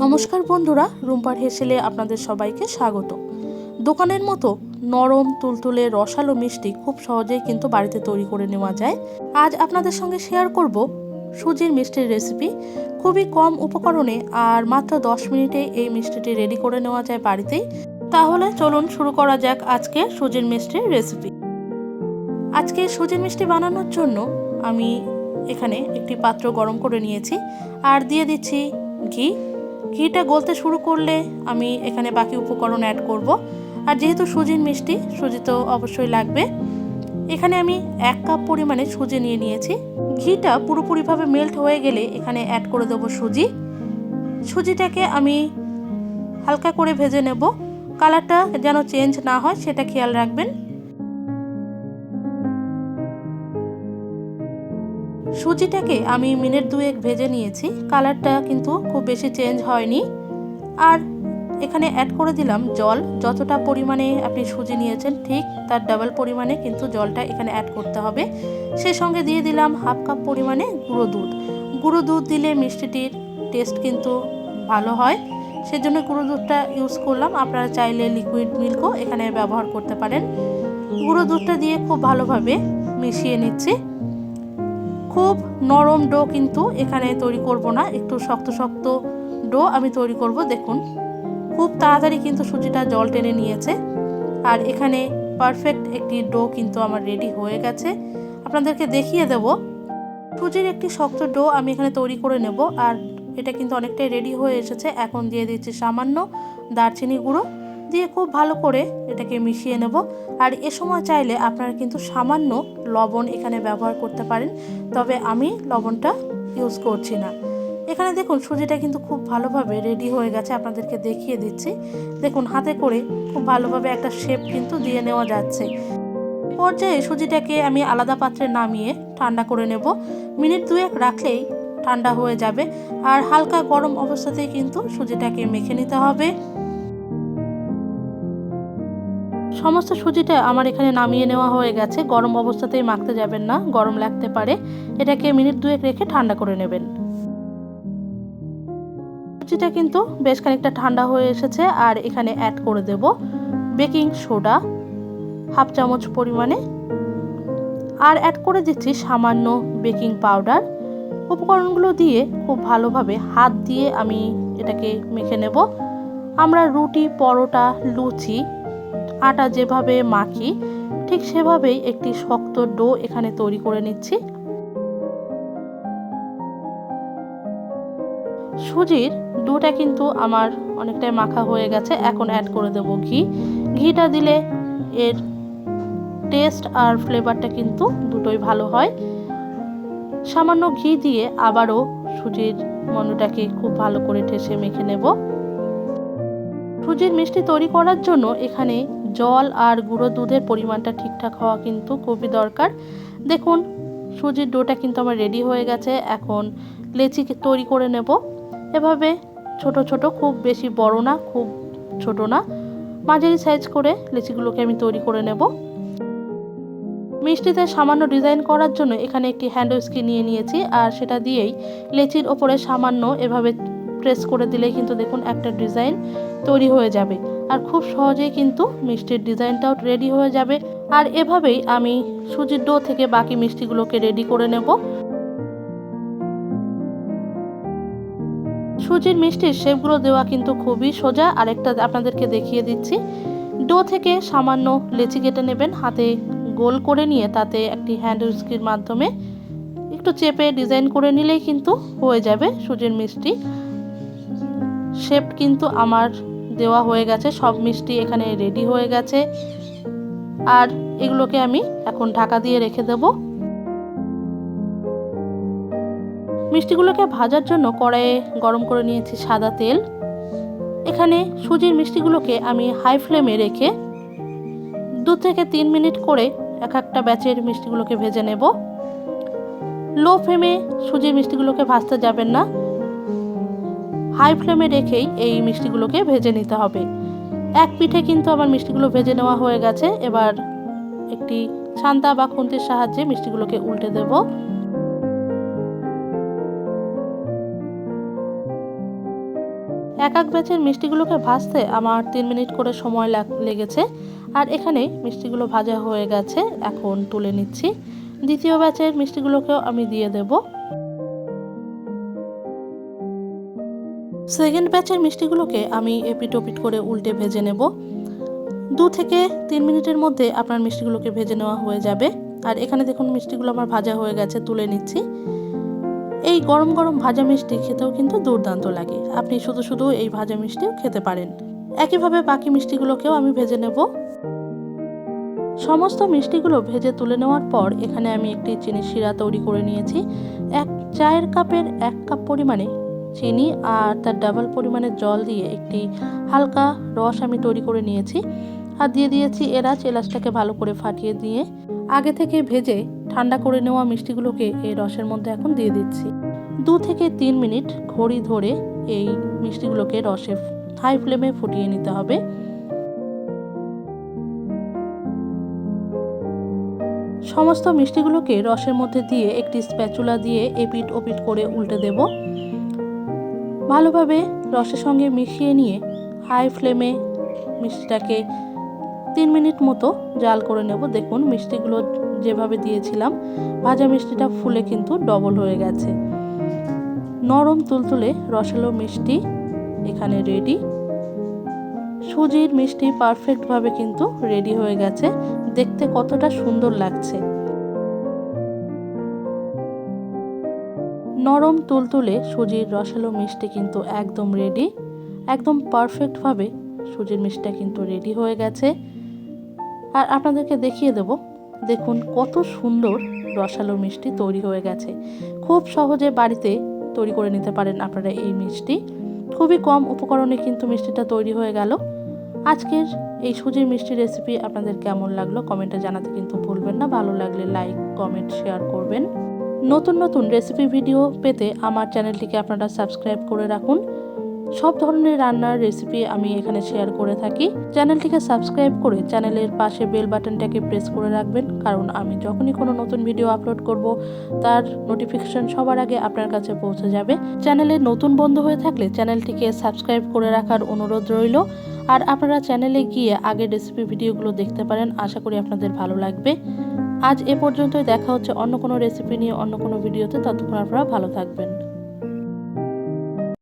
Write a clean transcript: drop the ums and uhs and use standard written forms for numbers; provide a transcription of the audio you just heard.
নমস্কার বন্ধুরা, রুম্পার.হেশেলে আপনাদের সবাইকে স্বাগত। দোকানের মতো নরম তুলতুলে রসালো মিষ্টি খুব সহজেই কিন্তু বাড়িতে তৈরি করে নেওয়া যায়। আজ আপনাদের সঙ্গে শেয়ার করব সুজির মিষ্টির রেসিপি। খুবই কম উপকরণে আর মাত্র 10 মিনিটে এই মিষ্টিটি রেডি করে নেওয়া যায় বাড়িতেই। তাহলে চলুন শুরু করা যাক আজকে সুজির মিষ্টির রেসিপি। আজকে সুজির মিষ্টি বানানোর জন্য আমি এখানে একটি পাত্র গরম করে নিয়েছি আর দিয়ে দিচ্ছি ঘি। ঘিটা গলতে শুরু করলে আমি এখানে বাকি উপকরণ অ্যাড করব। আর যেহেতু সুজির মিষ্টি, সুজি তো অবশ্যই লাগবে। এখানে আমি 1 কাপ পরিমাণে সুজি নিয়ে নিয়েছি। ঘিটা পুরোপুরিভাবে মেল্ট হয়ে গেলে এখানে অ্যাড করে দেবো সুজি। সুজিটাকে আমি হালকা করে ভেজে নেব, কালারটা যেন চেঞ্জ না হয় সেটা খেয়াল রাখবেন। সুজিটাকে আমি মিনিট 2 ভেজে নিয়েছি, কালারটা কিন্তু খুব বেশি চেঞ্জ হয়নি। আর এখানে অ্যাড করে দিলাম জল। যতটা পরিমাণে আপনি সুজি নিয়েছেন ঠিক তার ডাবল পরিমাণে কিন্তু জলটা এখানে অ্যাড করতে হবে। সেই সঙ্গে দিয়ে দিলাম 1/2 কাপ পরিমাণে গুঁড়ো দুধ। গুঁড়ো দুধ দিলে মিষ্টিটির টেস্ট কিন্তু ভালো হয়, সেজন্য গুঁড়ো দুধটা ইউজ করলাম। আপনারা চাইলে লিকুইড মিল্কও এখানে ব্যবহার করতে পারেন। গুঁড়ো দুধটা দিয়ে খুব ভালোভাবে মিশিয়ে নিচ্ছি। খুব নরম ডো কিন্তু এখানে তৈরি করব না, একটু শক্ত শক্ত ডো আমি তৈরি করব। দেখুন খুব তাড়াতাড়ি কিন্তু সুজিটা জল টেনে নিয়েছে। আর এখানে পারফেক্ট একটি ডো কিন্তু আমার রেডি হয়ে গেছে। আপনাদেরকে দেখিয়ে দেব। সুজির একটি শক্ত ডো আমি এখানে তৈরি করে নেব। আর এটা কিন্তু অনেকটাই রেডি হয়ে এসেছে। এখন দিয়ে দিচ্ছি সামান্য দারচিনি গুঁড়ো, দিয়ে খুব ভালো করে এটাকে মিশিয়ে নেব। আর এ সময় চাইলে আপনারা কিন্তু সামান্য লবণ এখানে ব্যবহার করতে পারেন, তবে আমি লবণটা ইউজ করছি না। এখানে দেখুন সুজিটা কিন্তু খুব ভালোভাবে রেডি হয়ে গেছে। আপনাদেরকে দেখিয়ে দিচ্ছি। দেখুন হাতে করে খুব ভালোভাবে একটা শেপ কিন্তু দিয়ে নেওয়া যাচ্ছে। পর্যায়ে সুজিটাকে আমি আলাদা পাত্রে নামিয়ে ঠান্ডা করে নেব। মিনিট 2 রাখলেই ঠান্ডা হয়ে যাবে। আর হালকা গরম অবস্থাতেই কিন্তু সুজিটাকে মেখে নিতে হবে। সমস্ত সুজিটা আমার এখানে নামিয়ে নেওয়া হয়ে গেছে। গরম অবস্থাতেই মাখতে যাবেন না, গরম লাগতে পারে। এটাকে মিনিট 2 রেখে ঠান্ডা করে নেবেন। সুজিটা কিন্তু বেশ খানিকটা ঠান্ডা হয়ে এসেছে। আর এখানে অ্যাড করে দেব বেকিং সোডা 1/2 চামচ পরিমাণে, আর অ্যাড করে দিচ্ছি সামান্য বেকিং পাউডার। উপকরণগুলো দিয়ে খুব ভালোভাবে হাত দিয়ে আমি এটাকে মেখে নেব। আমরা রুটি, পরোটা, লুচি আটা যেভাবে মাখি ঠিক সেভাবেই একটি শক্ত ডো এখানে তৈরি করে নিচ্ছি। সুজির ডোটা কিন্তু আমার অনেকটাই মাখা হয়ে গেছে। এখন অ্যাড করে দেব ঘি। ঘিটা দিলে এর টেস্ট আর ফ্লেভারটা কিন্তু দুটোই ভালো হয়। সামান্য ঘি দিয়ে আবারও সুজির মণ্ডটাকে খুব ভালো করে ঠেসে মেখে নেব। সুজির মিষ্টি তৈরি করার জন্য এখানে জল আর গুঁড়ো দুধের পরিমাণটা ঠিকঠাক হওয়া কিন্তু খুবই দরকার। দেখুন সুজির ডোটা কিন্তু আমার রেডি হয়ে গেছে। এখন লেচি তৈরি করে নেব। এভাবে ছোট ছোট, খুব বেশি বড় না, খুব ছোট না, মাঝারি সাইজ করে লেচিগুলোকে আমি তৈরি করে নেব। মিষ্টিতে সামান্য ডিজাইন করার জন্য এখানে একটি হ্যান্ড উইস্কি নিয়ে নিয়েছি। আর সেটা দিয়েই লেচির ওপরে সামান্য এভাবে প্রেস করে দিলেই কিন্তু দেখুন একটা ডিজাইন তৈরি হয়ে যাবে। আর খুব সহজেই কিন্তু মিষ্টির ডিজাইনটাও রেডি হয়ে যাবে। আর এভাবেই আমি সুজির ডো থেকে বাকি মিষ্টিগুলোকে রেডি করে নেব। সুজির মিষ্টির শেপগুলো দেওয়া কিন্তু খুবই সোজা। আরেকটা আপনাদেরকে দেখিয়ে দিচ্ছি। ডো থেকে সামান্য লেচি কেটে নেবেন, হাতে গোল করে নিয়ে তাতে একটি হ্যান্ড উইস্কির মাধ্যমে একটু চেপে ডিজাইন করে নিলেই কিন্তু হয়ে যাবে সুজির মিষ্টি। শেপ কিন্তু আমার দেওয়া হয়ে গেছে। সব মিষ্টি এখানে রেডি হয়ে গেছে। আর এগুলোকে আমি এখন ঢাকা দিয়ে রেখে দেব। মিষ্টিগুলোকে ভাজার জন্য কড়াইয়ে গরম করে নিয়েছি সাদা তেল। এখানে সুজির মিষ্টিগুলোকে আমি হাই ফ্লেমে রেখে 2 থেকে 3 মিনিট করে এক একটা ব্যাচের মিষ্টিগুলোকে ভেজে নেব। লো ফ্লেমে সুজির মিষ্টিগুলোকে ভাজতে যাবেন না, হাই ফ্লেমে রেখেই এই মিষ্টিগুলোকে ভেজে নিতে হবে। এক পিঠে কিন্তু আমার মিষ্টিগুলো ভেজে নেওয়া হয়ে গেছে। এবার একটি ছান্তা বা খুন্তির সাহায্যে মিষ্টিগুলোকে উল্টে দেব। এক এক ব্যাচের মিষ্টিগুলোকে ভাজতে আমার 3 মিনিট করে সময় লেগেছে। আর এখানে মিষ্টিগুলো ভাজা হয়ে গেছে, এখন তুলে নিচ্ছি। দ্বিতীয় ব্যাচের মিষ্টিগুলোকেও আমি দিয়ে দেব। সেকেন্ড ব্যাচের মিষ্টিগুলোকে আমি এপিট ওপিট করে উল্টে ভেজে নেব। 2 থেকে 3 মিনিটের মধ্যে আপনার মিষ্টিগুলোকে ভেজে নেওয়া হয়ে যাবে। আর এখানে দেখুন মিষ্টিগুলো আমার ভাজা হয়ে গেছে, তুলে নিচ্ছি। এই গরম গরম ভাজা মিষ্টি খেতেও কিন্তু দুর্দান্ত লাগে। আপনি শুধু শুধু এই ভাজা মিষ্টিও খেতে পারেন। একইভাবে বাকি মিষ্টিগুলোকেও আমি ভেজে নেব। সমস্ত মিষ্টিগুলো ভেজে তুলে নেওয়ার পর এখানে আমি একটি চিনির শিরা তৈরি করে নিয়েছি। এক চায়ের কাপের 1 কাপ পরিমাণে চিনি আর তার ডাবল পরিমাণে জল দিয়ে একটি হালকা রস আমি তৈরি করে নিয়েছি। আর দিয়ে দিয়েছি এলাচটাকে ভালো করে ফাটিয়ে দিয়ে আগে থেকে ভেজে ঠান্ডা করে নেওয়া মিষ্টিগুলোকে এই রসের মধ্যে এখন দিয়ে দিচ্ছি। 2 থেকে 3 মিনিট ঘড়ি ধরে এই মিষ্টিগুলোকে রসে হাই ফ্লেমে ফুটিয়ে নিতে হবে। সমস্ত মিষ্টিগুলোকে রসের মধ্যে দিয়ে একটি স্প্যাচুলা দিয়ে এপিট ওপিট করে উল্টে দেব। ভালোভাবে রসের সঙ্গে মিশিয়ে নিয়ে হাই ফ্লেমে মিষ্টিটাকে 3 মিনিট মতো জাল করে নেব। দেখুন মিষ্টিগুলো যেভাবে দিয়েছিলাম ভাজা মিষ্টিটা ফুলে কিন্তু ডবল হয়ে গেছে। নরম তুলতুলে রসালো মিষ্টি এখানে রেডি। সুজির মিষ্টি পারফেক্টভাবে কিন্তু রেডি হয়ে গেছে। দেখতে কতটা সুন্দর লাগছে। নরম তুলতুলে সুজির রসালো মিষ্টি কিন্তু একদম রেডি। একদম পারফেক্টভাবে সুজির মিষ্টিটা কিন্তু রেডি হয়ে গেছে। আর আপনাদেরকে দেখিয়ে দেব, দেখুন কত সুন্দর রসালো মিষ্টি তৈরি হয়ে গেছে। খুব সহজে বাড়িতে তৈরি করে নিতে পারেন আপনারা এই মিষ্টি। খুবই কম উপকরণে কিন্তু মিষ্টিটা তৈরি হয়ে গেল। আজকের এই সুজির মিষ্টি রেসিপি আপনাদের কেমন লাগলো কমেন্টে জানাতে কিন্তু ভুলবেন না। ভালো লাগলে লাইক, কমেন্ট, শেয়ার করবেন। নতুন নতুন রেসিপি ভিডিও পেতে আমার চ্যানেলটিকে আপনারা সাবস্ক্রাইব করে রাখুন। সব ধরনের রান্নার রেসিপি আমি এখানে শেয়ার করে থাকি। চ্যানেলটিকে সাবস্ক্রাইব করে চ্যানেলের পাশে বেল বাটনটাকে প্রেস করে রাখবেন, কারণ আমি যখনই কোনো নতুন ভিডিও আপলোড করব তার নোটিফিকেশন সবার আগে আপনার কাছে পৌঁছে যাবে। চ্যানেলে নতুন বন্ধু হয়ে থাকলে চ্যানেলটিকে সাবস্ক্রাইব করে রাখার অনুরোধ রইল। আর আপনারা চ্যানেলে গিয়ে আগের রেসিপি ভিডিওগুলো দেখতে পারেন। আশা করি আপনাদের ভালো লাগবে। আজ এ পর্যন্তই। দেখা হচ্ছে অন্য কোনো রেসিপি নিয়ে অন্য কোনো ভিডিওতে। ততক্ষণ আপনারা ভালো থাকবেন।